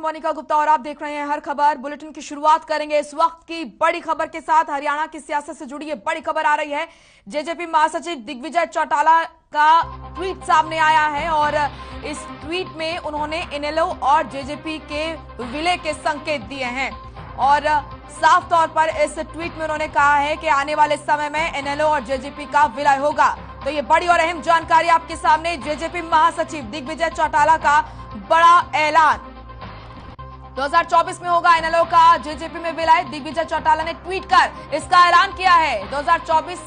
मोनिका गुप्ता और आप देख रहे हैं हर खबर। बुलेटिन की शुरुआत करेंगे इस वक्त की बड़ी खबर के साथ। हरियाणा की सियासत से जुड़ी ये बड़ी खबर आ रही है। जेजेपी महासचिव दिग्विजय चौटाला का ट्वीट सामने आया है और इस ट्वीट में उन्होंने इनेलो और जेजेपी के विलय के संकेत दिए हैं और साफ तौर पर इस ट्वीट में उन्होंने कहा है कि आने वाले समय में इनेलो और जेजेपी का विलय होगा। तो ये बड़ी और अहम जानकारी आपके सामने। जेजेपी महासचिव दिग्विजय चौटाला का बड़ा ऐलान। 2024 में होगा इनेलो का जेजेपी में विलय। दिग्विजय चौटाला ने ट्वीट कर इसका ऐलान किया है। 2024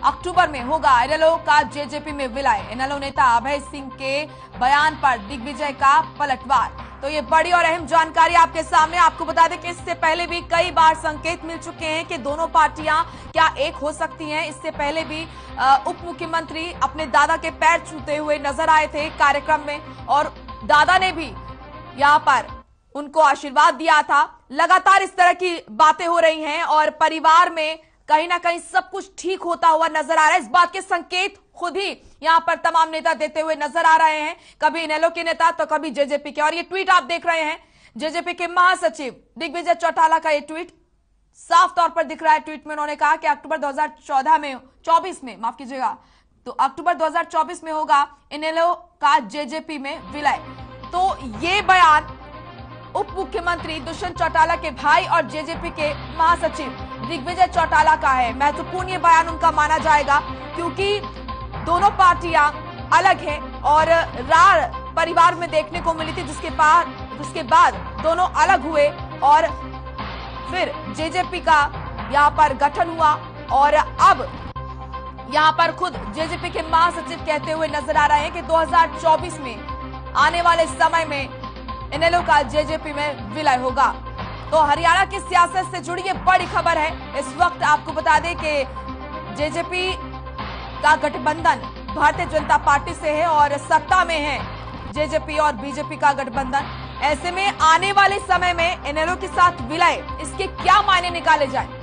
अक्टूबर में होगा इनेलो का जेजेपी में विलय। इनेलो नेता अभय सिंह के बयान पर दिग्विजय का पलटवार। तो ये बड़ी और अहम जानकारी आपके सामने। आपको बता दें कि इससे पहले भी कई बार संकेत मिल चुके हैं कि दोनों पार्टियां क्या एक हो सकती हैं। इससे पहले भी उप मुख्यमंत्री अपने दादा के पैर छूते हुए नजर आए थे कार्यक्रम में और दादा ने भी यहां पर उनको आशीर्वाद दिया था। लगातार इस तरह की बातें हो रही हैं और परिवार में कहीं ना कहीं सब कुछ ठीक होता हुआ नजर आ रहा है। इस बात के संकेत खुद ही यहां पर तमाम नेता देते हुए नजर आ रहे हैं, कभी इनेलो के नेता तो कभी जेजेपी के। और ये ट्वीट आप देख रहे हैं जेजेपी के महासचिव दिग्विजय चौटाला का। ये ट्वीट साफ तौर पर दिख रहा है। ट्वीट में उन्होंने कहा कि अक्टूबर 2024 में माफ कीजिएगा, तो अक्टूबर 2024 में होगा इनेलो का जेजेपी में विलय। तो ये बयान उप मुख्यमंत्री दुष्यंत चौटाला के भाई और जेजेपी के महासचिव दिग्विजय चौटाला का है। महत्वपूर्ण ये बयान उनका माना जाएगा क्योंकि दोनों पार्टियां अलग हैं और रार परिवार में देखने को मिली थी, जिसके बाद दोनों अलग हुए और फिर जेजेपी का यहां पर गठन हुआ और अब यहां पर खुद जेजेपी के महासचिव कहते हुए नजर आ रहे हैं कि 2024 में आने वाले समय में इनेलो का जेजेपी में विलय होगा। तो हरियाणा की सियासत से जुड़ी ये बड़ी खबर है। इस वक्त आपको बता दें कि जेजेपी का गठबंधन भारतीय जनता पार्टी से है और सत्ता में है जेजेपी और बीजेपी का गठबंधन। ऐसे में आने वाले समय में इनेलो के साथ विलय, इसके क्या मायने निकाले जाए।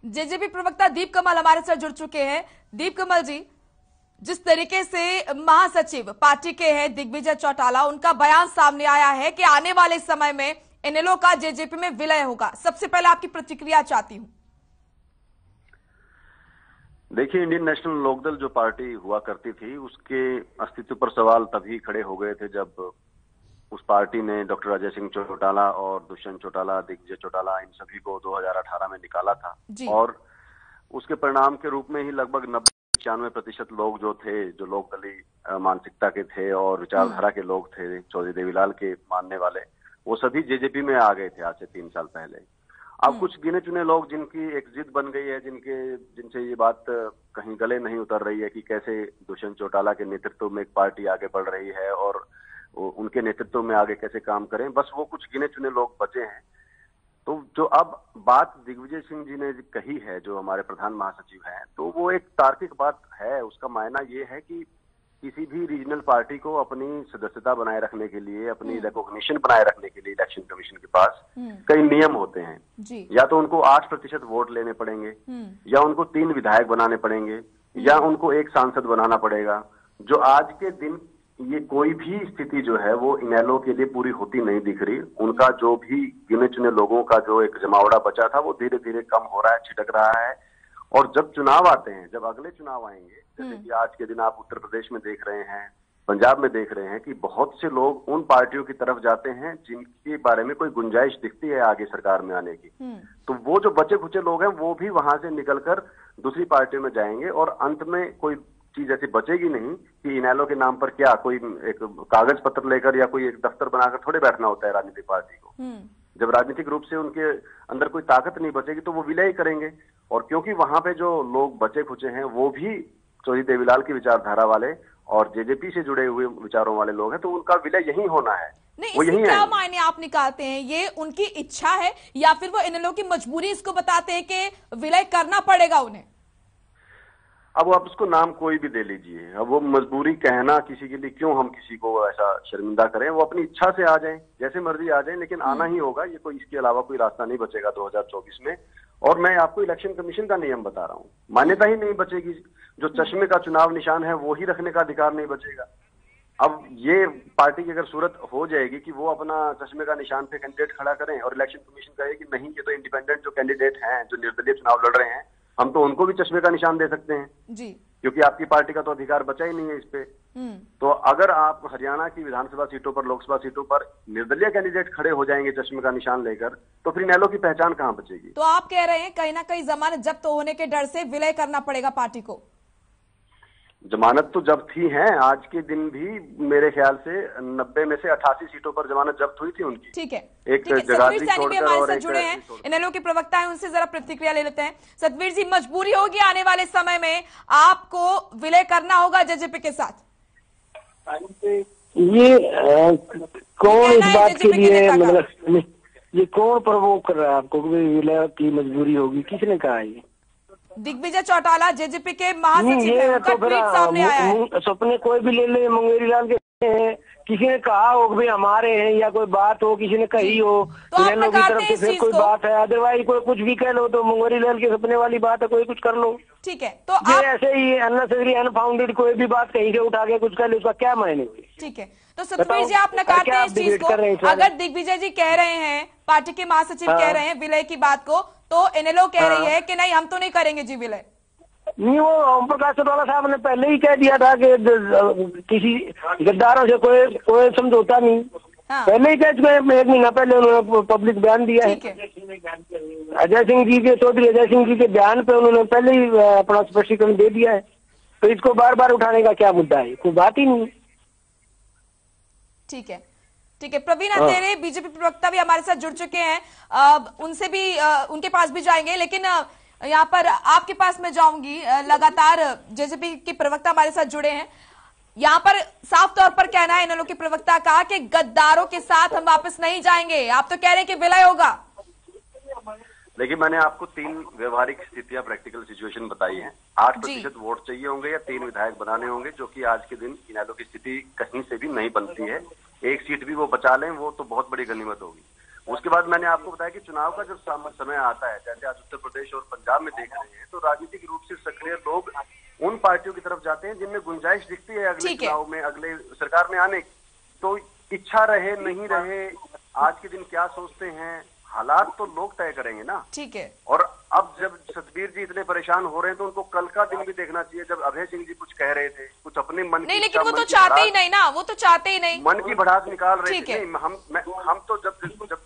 जेजेपी प्रवक्ता दीप कमल हमारे साथ जुड़ चुके हैं। दीप कमल जी, जिस तरीके से महासचिव पार्टी के हैं दिग्विजय चौटाला, उनका बयान सामने आया है कि आने वाले समय में इनेलो का जेजेपी में विलय होगा, सबसे पहले आपकी प्रतिक्रिया चाहती हूं। देखिए, इंडियन नेशनल लोकदल जो पार्टी हुआ करती थी उसके अस्तित्व पर सवाल तभी खड़े हो गए थे जब उस पार्टी ने डॉक्टर अजय सिंह चौटाला और दुष्यंत चौटाला, दिग्विजय चौटाला, इन सभी को 2018 में निकाला था और उसके परिणाम के रूप में ही लगभग 90-95% लोग जो थे, जो लोकदलीय मानसिकता के थे और विचारधारा के लोग थे, चौधरी देवीलाल के मानने वाले, वो सभी जेजेपी में आ गए थे आज से 3 साल पहले। अब कुछ गिने चुने लोग जिनकी एक जिद बन गई है, जिनसे ये बात कहीं गले नहीं उतर रही है कि कैसे दुष्यंत चौटाला के नेतृत्व में एक पार्टी आगे बढ़ रही है और उनके नेतृत्व में आगे कैसे काम करें, बस वो कुछ गिने चुने लोग बचे हैं। तो जो अब बात दिग्विजय सिंह जी ने कही है, जो हमारे प्रधान महासचिव हैं, तो वो एक तार्किक बात है। उसका मायना ये है कि किसी भी रीजनल पार्टी को अपनी सदस्यता बनाए रखने के लिए, अपनी रिकॉग्निशन बनाए रखने के लिए इलेक्शन कमीशन के पास कई नियम होते हैं। या तो उनको 8% वोट लेने पड़ेंगे, या उनको 3 विधायक बनाने पड़ेंगे, या उनको 1 सांसद बनाना पड़ेगा। जो आज के दिन ये कोई भी स्थिति जो है वो इनेलो के लिए पूरी होती नहीं दिख रही। उनका जो भी गिने चुने लोगों का जो एक जमावड़ा बचा था वो धीरे धीरे कम हो रहा है, छिटक रहा है। और जब चुनाव आते हैं, जब अगले चुनाव आएंगे, जैसे कि आज के दिन आप उत्तर प्रदेश में देख रहे हैं, पंजाब में देख रहे हैं कि बहुत से लोग उन पार्टियों की तरफ जाते हैं जिनके बारे में कोई गुंजाइश दिखती है आगे सरकार में आने की। तो वो जो बचे खुचे लोग हैं वो भी वहां से निकलकर दूसरी पार्टियों में जाएंगे और अंत में कोई चीज ऐसी बचेगी नहीं कि इनेलो के नाम पर क्या कोई एक कागज पत्र लेकर या कोई एक दफ्तर बनाकर थोड़े बैठना होता है राजनीतिक पार्टी को। जब राजनीतिक रूप से उनके अंदर कोई ताकत नहीं बचेगी तो वो विलय करेंगे। और क्योंकि वहां पे जो लोग बचे खुचे हैं वो भी चौधरी देवीलाल की विचारधारा वाले और जेजेपी से जुड़े हुए विचारों वाले लोग हैं, तो उनका विलय यही होना है। नहीं, वो यही क्या मायने आप निकालते हैं? ये उनकी इच्छा है या फिर वो इनेलो की मजबूरी इसको बताते हैं कि विलय करना पड़ेगा उन्हें? अब आप उसको नाम कोई भी दे लीजिए, अब वो मजबूरी कहना किसी के लिए, क्यों हम किसी को ऐसा शर्मिंदा करें। वो अपनी इच्छा से आ जाएं, जैसे मर्जी आ जाएं, लेकिन आना ही होगा। ये कोई इसके अलावा कोई रास्ता नहीं बचेगा 2024 में। और मैं आपको इलेक्शन कमीशन का नियम बता रहा हूँ, मान्यता ही नहीं बचेगी। जो चश्मे का चुनाव निशान है वो ही रखने का अधिकार नहीं बचेगा। अब ये पार्टी की अगर सूरत हो जाएगी कि वो अपना चश्मे का निशान पे कैंडिडेट खड़ा करें और इलेक्शन कमीशन कहे कि नहीं, ये तो इंडिपेंडेंट जो कैंडिडेट हैं, जो निर्दलीय चुनाव लड़ रहे हैं, हम तो उनको भी चश्मे का निशान दे सकते हैं जी, क्योंकि आपकी पार्टी का तो अधिकार बचा ही नहीं है इस पे। तो अगर आप हरियाणा की विधानसभा सीटों पर, लोकसभा सीटों पर निर्दलीय कैंडिडेट खड़े हो जाएंगे चश्मे का निशान लेकर, तो फिर इनेलो की पहचान कहां बचेगी? तो आप कह रहे हैं कहीं ना कहीं जमानत जब्त होने के डर से विलय करना पड़ेगा पार्टी को? जमानत तो जब्त ही है, आज के दिन भी मेरे ख्याल से 90 में से 88 सीटों पर जमानत जब्त हुई थी उनकी। ठीक है, एक सतवीर सैनी भी हमारे साथ जुड़े हैं, इनेलो के प्रवक्ता हैं, उनसे जरा प्रतिक्रिया ले लेते हैं। सतवीर जी, मजबूरी होगी आने वाले समय में आपको विलय करना होगा जेजेपी के साथ? ये कौन इस बात के लिए, मतलब ये कौन प्रवोक कर रहा है आपको कि विलय की मजबूरी होगी? किसने कहा ये? दिग्विजय चौटाला जेजेपी के महासचिव हैं, उनका ट्वीट सामने आया है। सपने कोई भी ले ले, मंगेरी लाल के हैं, किसी ने कहा हो कि भाई हमारे हैं या कोई बात हो, किसी ने कही हो तो इनेलो की तरफ से, फिर कोई बात है। अदरवाइज कोई कुछ भी कह लो तो मंगेरी लाल के सपने वाली बात है, कोई कुछ कर लो। ठीक है, तो आप ऐसे ही अननेसेसरी अनफाउंडेड कोई भी बात कहीं से उठा के कुछ कर ले, उसका क्या मायने? ठीक है, तो सतवीर जी, आप नकारते हैं इस चीज को? अगर दिग्विजय जी कह रहे हैं, पार्टी के महासचिव कह रहे हैं विलय की बात को, तो इनेलो कह रही है कि नहीं, हम तो नहीं करेंगे जी विलय। नहीं, वो ओम प्रकाश चौटाला साहब ने पहले ही कह दिया था कि किसी गद्दारों से कोई समझौता नहीं। हाँ। पहले ही कह चुके हैं, 1 महीना पहले उन्होंने पब्लिक बयान दिया है। अजय सिंह जी के, चौधरी अजय सिंह जी के बयान पे उन्होंने पहले ही अपना स्पष्टीकरण दे दिया है, तो इसको बार बार उठाने का क्या मुद्दा है? कोई बात ही नहीं। ठीक है, ठीक है। प्रवीण अंधेरे बीजेपी प्रवक्ता भी हमारे साथ जुड़ चुके हैं, उनसे भी उनके पास भी जाएंगे, लेकिन यहाँ पर आपके पास मैं जाऊंगी। लगातार जेजेपी के प्रवक्ता हमारे साथ जुड़े हैं, यहाँ पर साफ तौर पर कहना है इनेलो के प्रवक्ता का कि गद्दारों के साथ हम वापस नहीं जाएंगे। आप तो कह रहे हैं कि विलय होगा। देखिए, मैंने आपको 3 व्यवहारिक स्थितियां, प्रैक्टिकल सिचुएशन बताई हैं। 8% वोट चाहिए होंगे या 3 विधायक बनाने होंगे, जो कि आज के दिन इनेलो की स्थिति कहीं से भी नहीं बनती है। 1 सीट भी वो बचा लें, वो तो बहुत बड़ी गनीमत होगी। उसके बाद मैंने आपको बताया कि चुनाव का जब समय आता है, जैसे आज उत्तर प्रदेश और पंजाब में देख रहे हैं, तो राजनीतिक रूप से सक्रिय लोग उन पार्टियों की तरफ जाते हैं जिनमें गुंजाइश दिखती है अगले चुनाव में, अगले सरकार में आने की। तो इच्छा रहे नहीं रहे, आज के दिन क्या सोचते हैं, हालात तो लोग तय करेंगे ना। ठीक है। और अब जब सतबीर जी इतने परेशान हो रहे हैं, तो उनको कल का दिन भी देखना चाहिए जब अभय सिंह जी कुछ कह रहे थे, कुछ अपने मन नहीं, लेकिन वो तो चाहते ही नहीं ना, वो तो चाहते ही नहीं, मन की भड़ास निकाल रहे थे। हम तो जब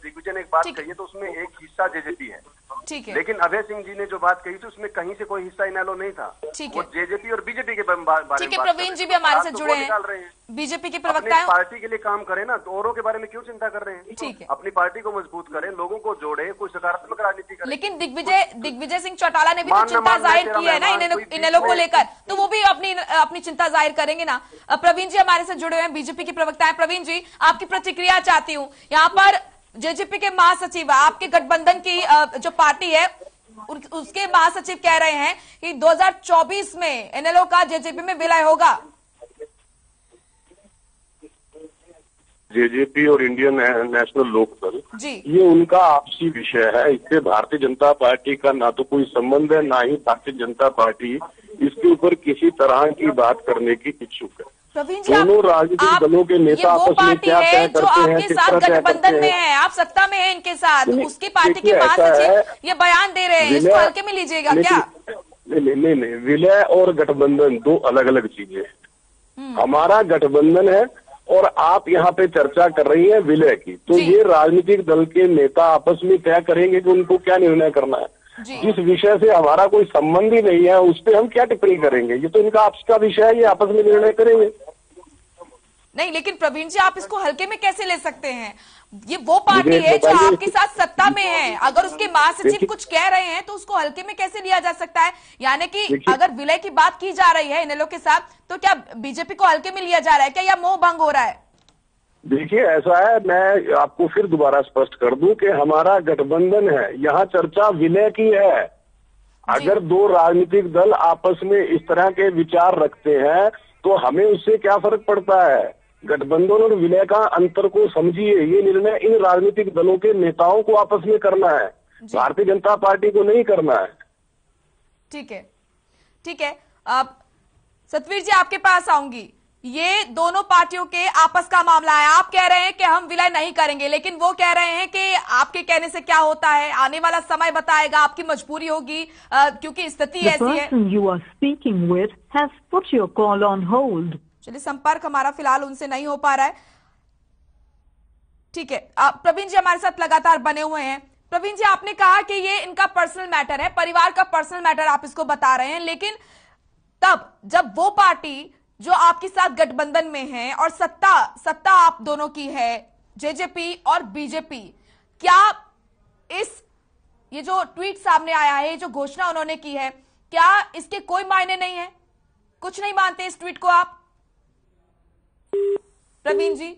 दिग्विजय ने एक बात कही है तो उसमें एक हिस्सा जेजेपी है, ठीक है, लेकिन अभय सिंह जी ने जो बात कही थी उसमें कहीं से कोई हिस्सा इनेलो नहीं था। वो जेजेपी और बीजेपी के बारे में। ठीक है, प्रवीण जी भी हमारे साथ जुड़े हैं, बीजेपी के प्रवक्ता हैं। पार्टी के लिए काम करें ना, तो औरों के बारे में क्यों चिंता कर रहे हैं? ठीक है, अपनी पार्टी को मजबूत करें, लोगों को जोड़े, कोई सकारात्मक राजनीति करें। लेकिन दिग्विजय सिंह चौटाला ने भी तो चिंता जाहिर की है ना इनेलो को लेकर, तो वो भी अपनी चिंता जाहिर करेंगे ना। प्रवीण जी हमारे साथ जुड़े हुए हैं, बीजेपी के प्रवक्ता हैं। प्रवीण जी, आपकी प्रतिक्रिया चाहती हूँ। यहाँ पर जेजेपी के महासचिव, आपके गठबंधन की जो पार्टी है उसके महासचिव कह रहे हैं कि 2024 में इनेलो का जेजेपी में विलय होगा। जेजेपी और इंडियन नेशनल लोकदल जी, ये उनका आपसी विषय है। इससे भारतीय जनता पार्टी का ना तो कोई संबंध है, ना ही भारतीय जनता पार्टी इसके ऊपर किसी तरह की बात करने की इच्छुक है। दोनों राजनीतिक दलों के नेता आपस में क्या तय करते हैं, किस तरह तय करते हैं। है आप सत्ता में है इनके साथ, उसकी पार्टी के महासचिव ये बयान दे रहे हैं, इसको हल्के में लीजिएगा क्या? नहीं, विलय और गठबंधन 2 अलग अलग चीजें हैं। हमारा गठबंधन है और आप यहाँ पे चर्चा कर रही है विलय की, तो ये राजनीतिक दल के नेता आपस में तय करेंगे कि उनको क्या निर्णय करना है। जिस विषय से हमारा कोई संबंध ही नहीं है उस पर हम क्या टिप्पणी करेंगे? ये तो इनका आपस का विषय है, ये आपस में निर्णय करेंगे। नहीं, लेकिन प्रवीण जी, आप इसको हल्के में कैसे ले सकते हैं? ये वो पार्टी है जो आपके साथ सत्ता में है, अगर उसके महासचिव कुछ कह रहे हैं तो उसको हल्के में कैसे लिया जा सकता है? यानी कि अगर विलय की बात की जा रही है इनेलो के साथ, तो क्या बीजेपी को हल्के में लिया जा रहा है क्या, या मोह भंग हो रहा है? देखिए, ऐसा है, मैं आपको फिर दोबारा स्पष्ट कर दूं कि हमारा गठबंधन है, यहाँ चर्चा विलय की है। अगर 2 राजनीतिक दल आपस में इस तरह के विचार रखते हैं तो हमें उससे क्या फर्क पड़ता है? गठबंधन और विलय का अंतर को समझिए। ये निर्णय इन राजनीतिक दलों के नेताओं को आपस में करना है। भारतीय जनता पार्टी को नहीं करना है। ठीक है, ठीक है। अब सतवीर जी आपके पास आऊंगी। ये दोनों पार्टियों के आपस का मामला है। आप कह रहे हैं कि हम विलय नहीं करेंगे, लेकिन वो कह रहे हैं कि आपके कहने से क्या होता है, आने वाला समय बताएगा, आपकी मजबूरी होगी क्योंकि स्थिति ऐसी है। चलिए, संपर्क हमारा फिलहाल उनसे नहीं हो पा रहा है। ठीक है, प्रवीण जी हमारे साथ लगातार बने हुए हैं। प्रवीण जी, आपने कहा कि ये इनका पर्सनल मैटर है, परिवार का पर्सनल मैटर आप इसको बता रहे हैं, लेकिन तब जब वो पार्टी जो आपके साथ गठबंधन में है और सत्ता आप दोनों की है, जेजेपी और बीजेपी, क्या ये जो ट्वीट सामने आया है, जो घोषणा उन्होंने की है, क्या इसके कोई मायने नहीं है? कुछ नहीं मानते इस ट्वीट को आप, प्रवीण जी?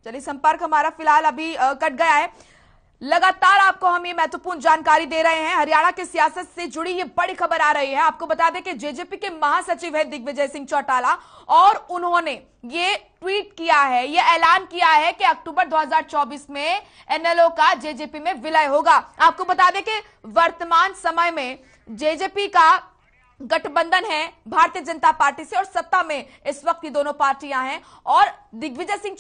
चलिए, संपर्क हमारा फिलहाल अभी कट गया है। लगातार आपको हम ये महत्वपूर्ण जानकारी दे रहे हैं। हरियाणा की सियासत से जुड़ी ये बड़ी खबर आ रही है। आपको बता दें कि जेजेपी के महासचिव है दिग्विजय सिंह चौटाला, और उन्होंने ये ट्वीट किया है, ये ऐलान किया है कि अक्टूबर 2024 में एनएलओ का जेजेपी में विलय होगा। आपको बता दें कि वर्तमान समय में जेजेपी का गठबंधन है भारतीय जनता पार्टी से, और सत्ता में इस वक्त ये दोनों पार्टियां हैं, और दिग्विजय सिंह